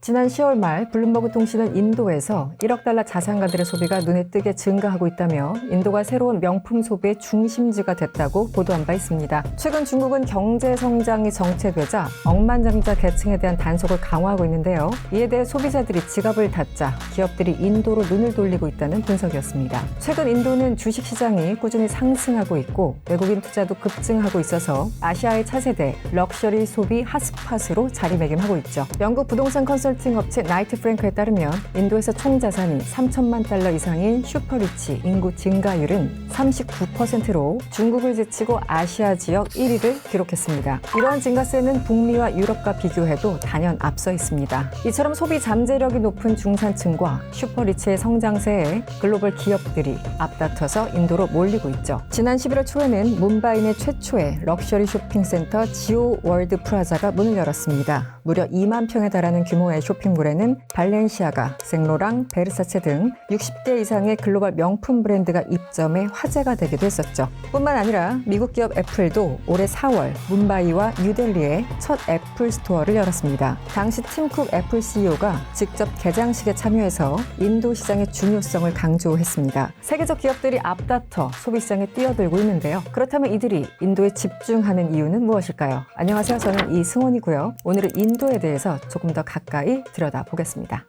지난 10월 말 블룸버그 통신은 인도에서 1억 달러 자산가들의 소비가 눈에 띄게 증가하고 있다며 인도가 새로운 명품 소비의 중심지가 됐다고 보도한 바 있습니다. 최근 중국은 경제 성장이 정체되자 억만장자 계층에 대한 단속을 강화하고 있는데요. 이에 대해 소비자들이 지갑을 닫자 기업들이 인도로 눈을 돌리고 있다는 분석이었습니다. 최근 인도는 주식시장이 꾸준히 상승하고 있고 외국인 투자도 급증하고 있어서 아시아의 차세대 럭셔리 소비 핫스팟으로 자리매김하고 있죠. 영국 부동산 컨설팅 업체 나이트 프랭크에 따르면 인도에서 총 자산이 3천만 달러 이상인 슈퍼리치 인구 증가율은 39%로 중국을 제치고 아시아 지역 1위를 기록했습니다. 이러한 증가세는 북미와 유럽과 비교해도 단연 앞서 있습니다. 이처럼 소비 잠재력이 높은 중산층과 슈퍼리치의 성장세에 글로벌 기업들이 앞다퉈서 인도로 몰리고 있죠. 지난 11월 초에는 뭄바이 내 최초의 럭셔리 쇼핑센터 지오 월드 프라자가 문을 열었습니다. 무려 2만 평에 달하는 규모의 쇼핑몰에는 발렌시아가, 생로랑, 베르사체 등 60개 이상의 글로벌 명품 브랜드가 입점해 화제가 되기도 했었죠. 뿐만 아니라 미국 기업 애플도 올해 4월 뭄바이와 뉴델리에 첫 애플 스토어를 열었습니다. 당시 팀 쿡 애플 CEO가 직접 개장식에 참여해서 인도 시장의 중요성을 강조했습니다. 세계적 기업들이 앞다퉈 소비시장에 뛰어들고 있는데요. 그렇다면 이들이 인도에 집중하는 이유는 무엇일까요? 안녕하세요. 저는 이승원이고요. 오늘은 인도에 대해서 조금 더 가까이 들여다보겠습니다.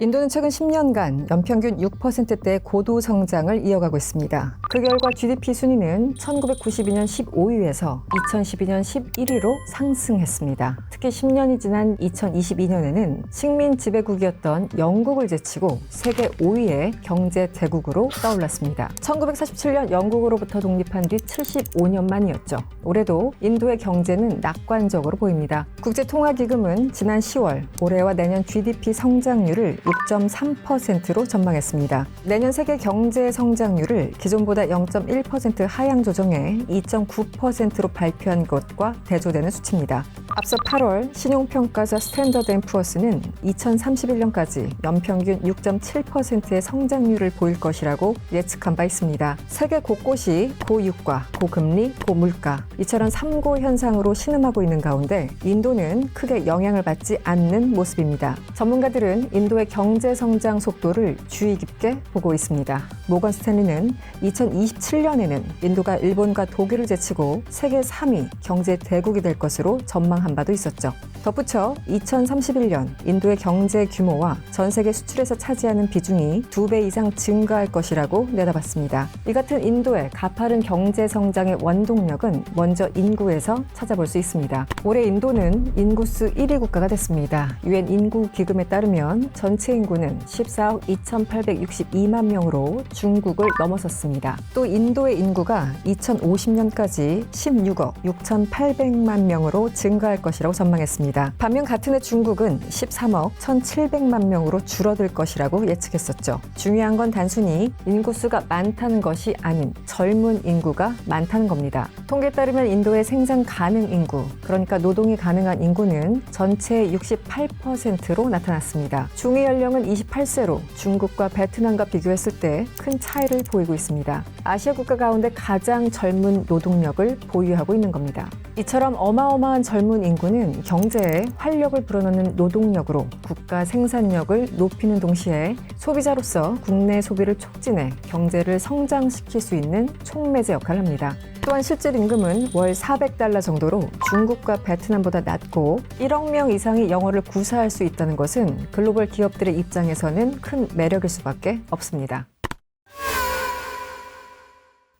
인도는 최근 10년간 연평균 6%대의 고도 성장을 이어가고 있습니다. 그 결과 GDP 순위는 1992년 15위에서 2012년 11위로 상승했습니다. 특히 10년이 지난 2022년에는 식민 지배국이었던 영국을 제치고 세계 5위의 경제 대국으로 떠올랐습니다. 1947년 영국으로부터 독립한 뒤 75년 만이었죠. 올해도 인도의 경제는 낙관적으로 보입니다. 국제통화기금은 지난 10월 올해와 내년 GDP 성장률을 6.3%로 전망했습니다. 내년 세계 경제 성장률을 기존보다 0.1% 하향 조정해 2.9%로 발표한 것과 대조되는 수치입니다. 앞서 8월 신용평가사 스탠더드앤푸어스는 2031년까지 연평균 6.7%의 성장률을 보일 것이라고 예측한 바 있습니다. 세계 곳곳이 고유가, 고금리, 고물가 이처럼 3고 현상으로 신음하고 있는 가운데 인도는 크게 영향을 받지 않는 모습입니다. 전문가들은 인도의 경제 성장 속도를 주의 깊게 보고 있습니다. 모건 스탠리는 2027년에는 인도가 일본과 독일을 제치고 세계 3위 경제 대국이 될 것으로 전망한 바도 있었죠. 덧붙여 2031년 인도의 경제 규모와 전 세계 수출에서 차지하는 비중이 2배 이상 증가할 것이라고 내다봤습니다. 이 같은 인도의 가파른 경제 성장의 원동력은 먼저 인구에서 찾아볼 수 있습니다. 올해 인도는 인구수 1위 국가가 됐습니다. UN 인구 기금에 따르면 전체 인구는 14억 2,862만 명으로 중국을 넘어섰습니다. 또 인도의 인구가 2050년까지 16억 6,800만 명으로 증가할 것이라고 전망했습니다. 반면 같은 해 중국은 13억 1,700만 명으로 줄어들 것이라고 예측했었죠. 중요한 건 단순히 인구수가 많다는 것이 아닌 젊은 인구가 많다는 겁니다. 통계에 따르면 인도의 생산 가능 인구, 그러니까 노동이 가능한 인구는 전체의 68%로 나타났습니다. 중위 연령은 28세로 중국과 베트남과 비교했을 때 큰 차이를 보이고 있습니다. 아시아 국가 가운데 가장 젊은 노동력을 보유하고 있는 겁니다. 이처럼 어마어마한 젊은 인구는 경제에 활력을 불어넣는 노동력으로 국가 생산력을 높이는 동시에 소비자로서 국내 소비를 촉진해 경제를 성장시킬 수 있는 촉매제 역할을 합니다. 또한 실질 임금은 월 400달러 정도로 중국과 베트남보다 낮고 1억 명 이상이 영어를 구사할 수 있다는 것은 글로벌 기업들의 입장에서는 큰 매력일 수밖에 없습니다.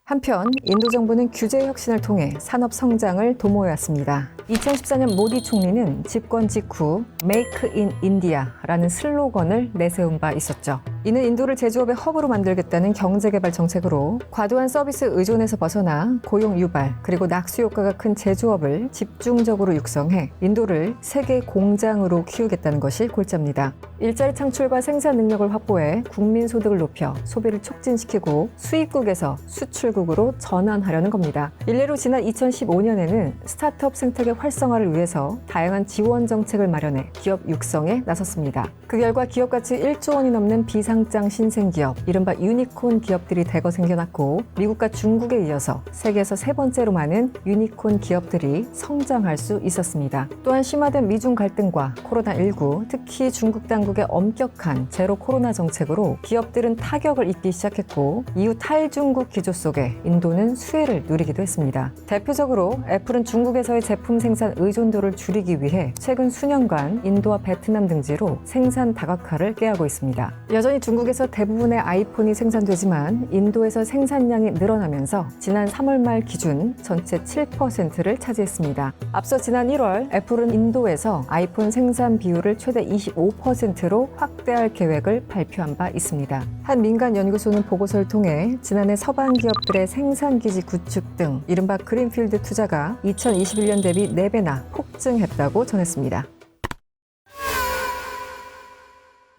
한편 인도 정부는 규제 혁신을 통해 산업 성장을 도모해왔습니다. 2014년 모디 총리는 집권 직후 Make in India라는 슬로건을 내세운 바 있었죠. 이는 인도를 제조업의 허브로 만들겠다는 경제개발 정책으로 과도한 서비스 의존에서 벗어나 고용 유발 그리고 낙수 효과가 큰 제조업을 집중적으로 육성해 인도를 세계 공장으로 키우겠다는 것이 골자입니다. 일자리 창출과 생산 능력을 확보해 국민 소득을 높여 소비를 촉진시키고 수입국에서 수출국으로 전환하려는 겁니다. 일례로 지난 2015년에는 스타트업 생태계 활성화를 위해서 다양한 지원 정책을 마련해 기업 육성에 나섰습니다. 그 결과 기업 가치 1조 원이 넘는 비상 비상장 신생기업, 이른바 유니콘 기업들이 대거 생겨났고 미국과 중국에 이어서 세계에서 세 번째로 많은 유니콘 기업들이 성장할 수 있었습니다. 또한 심화된 미중 갈등과 코로나19, 특히 중국 당국의 엄격한 제로 코로나 정책으로 기업들은 타격을 입기 시작했고 이후 탈중국 기조 속에 인도는 수혜를 누리기도 했습니다. 대표적으로 애플은 중국에서의 제품 생산 의존도를 줄이기 위해 최근 수년간 인도와 베트남 등지로 생산 다각화를 꾀하고 있습니다. 여전히 중국에서 대부분의 아이폰이 생산되지만 인도에서 생산량이 늘어나면서 지난 3월 말 기준 전체 7%를 차지했습니다. 앞서 지난 1월 애플은 인도에서 아이폰 생산 비율을 최대 25%로 확대할 계획을 발표한 바 있습니다. 한 민간 연구소는 보고서를 통해 지난해 서방 기업들의 생산기지 구축 등 이른바 그린필드 투자가 2021년 대비 4배나 폭증했다고 전했습니다.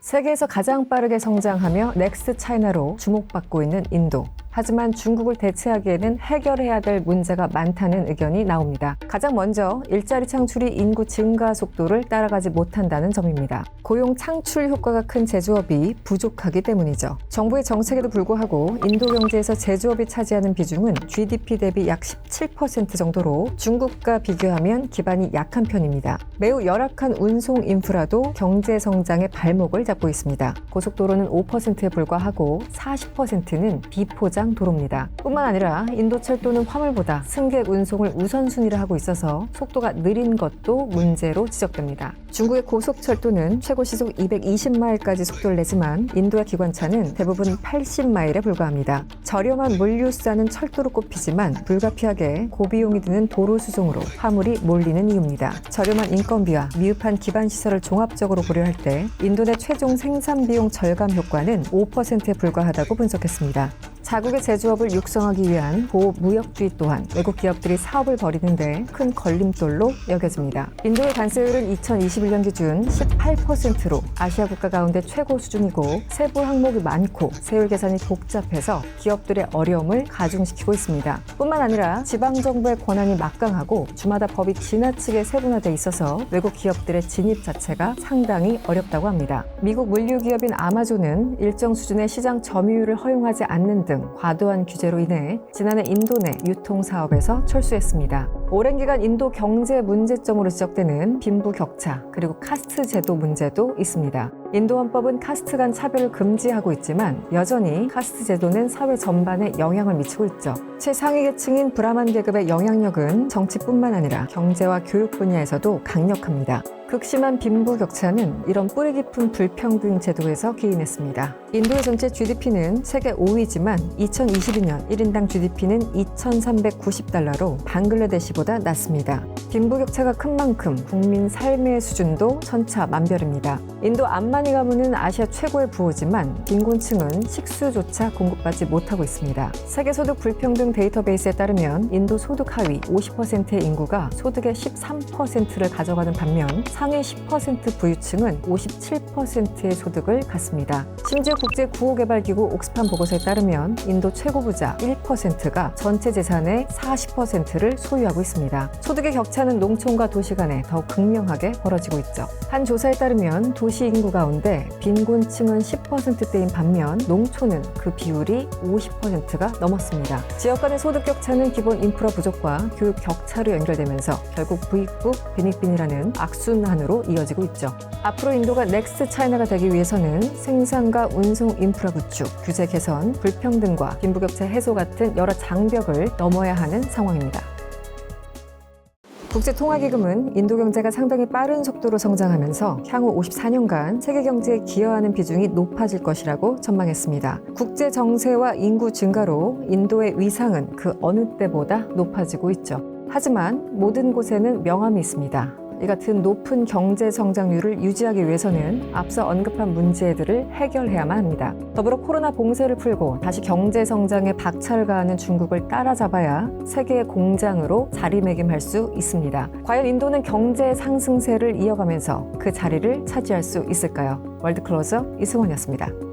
세계에서 가장 빠르게 성장하며 넥스트 차이나로 주목받고 있는 인도. 하지만 중국을 대체하기에는 해결해야 될 문제가 많다는 의견이 나옵니다. 가장 먼저 일자리 창출이 인구 증가 속도를 따라가지 못한다는 점입니다. 고용 창출 효과가 큰 제조업이 부족하기 때문이죠. 정부의 정책에도 불구하고 인도 경제에서 제조업이 차지하는 비중은 GDP 대비 약 17% 정도로 중국과 비교하면 기반이 약한 편입니다. 매우 열악한 운송 인프라도 경제 성장의 발목을 잡고 있습니다. 고속도로는 5%에 불과하고 40%는 비포장 도로입니다. 뿐만 아니라 인도철도는 화물보다 승객 운송을 우선순위로 하고 있어서 속도가 느린 것도 문제로 지적됩니다. 중국의 고속철도는 최고 시속 220마일까지 속도를 내지만 인도의 기관차는 대부분 80마일에 불과합니다. 저렴한 물류수단은 철도로 꼽히지만 불가피하게 고비용이 드는 도로 수송으로 화물이 몰리는 이유입니다. 저렴한 인건비와 미흡한 기반시설을 종합적으로 고려할 때 인도 내 최종 생산 비용 절감 효과는 5%에 불과하다고 분석했습니다. 자국의 제조업을 육성하기 위한 보호무역주의 또한 외국 기업들이 사업을 벌이는데 큰 걸림돌로 여겨집니다. 인도의 관세율은 2021년 기준 18%로 아시아 국가 가운데 최고 수준이고 세부 항목이 많고 세율 계산이 복잡해서 기업들의 어려움을 가중시키고 있습니다. 뿐만 아니라 지방정부의 권한이 막강하고 주마다 법이 지나치게 세분화돼 있어서 외국 기업들의 진입 자체가 상당히 어렵다고 합니다. 미국 물류기업인 아마존은 일정 수준의 시장 점유율을 허용하지 않는 등 과도한 규제로 인해 지난해 인도 내 유통사업에서 철수했습니다. 오랜 기간 인도 경제 문제점으로 지적되는 빈부격차 그리고 카스트 제도 문제도 있습니다. 인도 헌법은 카스트 간 차별을 금지하고 있지만 여전히 카스트 제도는 사회 전반에 영향을 미치고 있죠. 최상위 계층인 브라만 계급의 영향력은 정치뿐만 아니라 경제와 교육 분야에서도 강력합니다. 극심한 빈부격차는 이런 뿌리 깊은 불평등 제도에서 기인했습니다. 인도의 전체 GDP는 세계 5위지만 2022년 1인당 GDP는 2,390달러로 방글라데시보다 낮습니다. 빈부격차가 큰 만큼 국민 삶의 수준도 천차만별입니다. 인도 암마니 가문은 아시아 최고의 부호지만 빈곤층은 식수조차 공급받지 못하고 있습니다. 세계 소득 불평등 데이터베이스에 따르면 인도 소득 하위 50%의 인구가 소득의 13%를 가져가는 반면 상위 10% 부유층은 57%의 소득을 갖습니다. 심지어 국제구호개발기구 옥스팜 보고서에 따르면 인도 최고 부자 1%가 전체 재산의 40%를 소유하고 있습니다. 소득의 격차는 농촌과 도시 간에 더욱 극명하게 벌어지고 있죠. 한 조사에 따르면 도시 인구 가운데 빈곤층은 10%대인 반면 농촌은 그 비율이 50%가 넘었습니다. 지역 간의 소득 격차는 기본 인프라 부족과 교육 격차로 연결되면서 결국 부익부 빈익빈이라는 악순환으로 이어지고 있죠. 앞으로 인도가 넥스트 차이나가 되기 위해서는 생산과 운송 인프라 구축, 규제 개선, 불평등과 빈부격차 해소 같은 여러 장벽을 넘어야 하는 상황입니다. 국제통화기금은 인도 경제가 상당히 빠른 속도로 성장하면서 향후 54년간 세계 경제에 기여하는 비중이 높아질 것이라고 전망했습니다. 국제 정세와 인구 증가로 인도의 위상은 그 어느 때보다 높아지고 있죠. 하지만 모든 곳에는 명암이 있습니다. 이 같은 높은 경제 성장률을 유지하기 위해서는 앞서 언급한 문제들을 해결해야만 합니다. 더불어 코로나 봉쇄를 풀고 다시 경제 성장에 박차를 가하는 중국을 따라잡아야 세계의 공장으로 자리매김할 수 있습니다. 과연 인도는 경제 상승세를 이어가면서 그 자리를 차지할 수 있을까요? 월드클로저 이승원이었습니다.